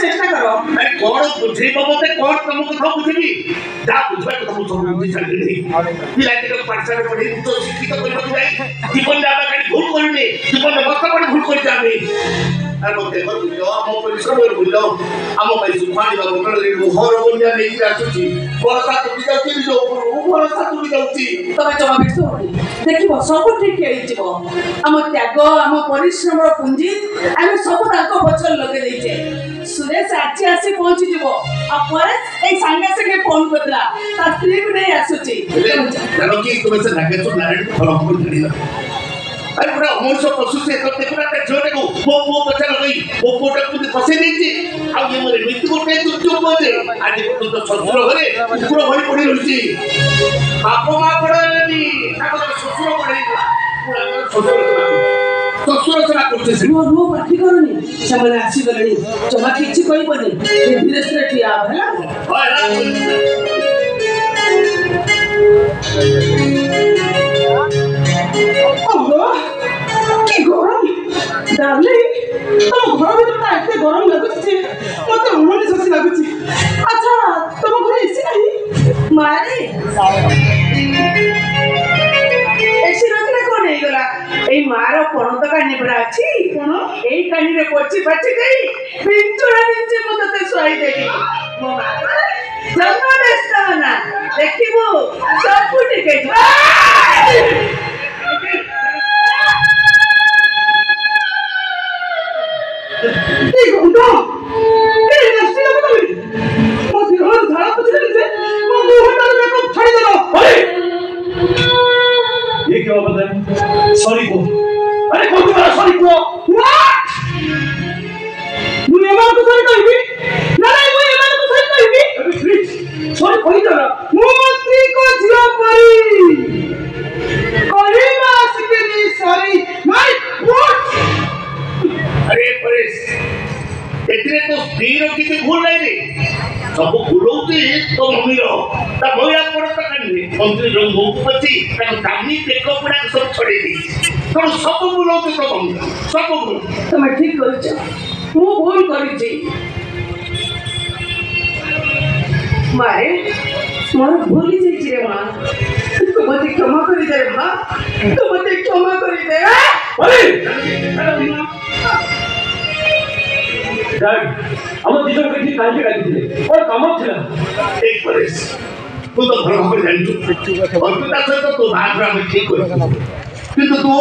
चेष्टा करो अरे कौन बुझेगा मते कौन तुमको कथा बुझेगी जा बुझबा तो तुम सब बुझी चली नहीं पिला के पाठशाला पढ़ी तो शिक्षित करबो जाई जीवन जाबा काई भूल करनी जीवन बस्ता पड़े भूल कर जाबे अरे मते घर बुझो हम परिश्रम कर बुझो हम भाई सुखानी बाबू कर रे मोहर बन्या नहीं आछुची बरसा टुटी जाउची जो बरसा टुटी जाउची तमे जमा बिसो देखिबो सब ठीक हेई जिवो हम त्याग हम परिश्रम रो पुंजी हम सब ताको बचल लगे देइछे सुरेश आज आसी पहुंची जिवो आ परे ए संगे संगे फोन करला ता स्त्री भी नहीं आसुची जानो कि तुम से लागे तो नारायण को फॉलो कर दिला अरे बड़ा मनुष्य पशु से तो देखना ते जोटे को वो बच्चा लगी वो कोटा को फसे देछि आ ये मोरे मृत्यु को पे चुप बोले आज को तो ससुर घरे कुकुर भरी पड़ी रहिछि बाप मा पड़ेनी ताको ससुर पड़ेला ससुर सेवा करते से रो पाठी करनी समय आसी गलनी जमा किछि कोई बनी धीरे धीरे ठिया भला ओहो की गरम डार्लिंग तुम घर भीतर ता एते गरम लागुछि मते उमनी ससी लागुछि अच्छा तुम घर एसी नहीं मारे एसी रखले कोन हे गला ए मारो पणत कानी बरा अछि कोन ए कानी रे पछि पछि गई पिंचुरा पिंचे मते सोई देली मो मारे जन्म देस्ताना देखिबो सब फुटी गई এই গন্ডা এই রাস্তা না বলি মতে ঘর ধারা পছলে নিছে মো মুহটা মেকআপ ছাড়ি দিল ওই ये क्या बात है सॉरी को अरे कौन तुम्हारा सॉरी को व्हाट मुझे एमान को सॉरी कहबी ना ना मुझे एमान को सॉरी कहबी अबे प्लीज सॉरी कहि दला मंत्री को जिया पई कहिबा सिकेनी सॉरी माय व्हाट अरे परेश एतरे तो स्थिर की भूल नहीं रे सब भूलौती तो मम्मीरो ता भैया पड़ त कानी मंत्री रंग पची ता दामी पेको पड़ा सब छोड़ी दी तो सब भूलौती तो मम्मी सब भूल तुम ठीक करछ मु भूल करिछि मारे मोर भूली जाइछि रे मां तू मते क्षमा करि दे मां तू मते क्षमा करि दे अरे डैड हम दिजन के ठीक काहे काटी दिले और काम थिला एक परेश तू तो घर में जानि और तू ता तो भाग में ठीक कर किंतु तू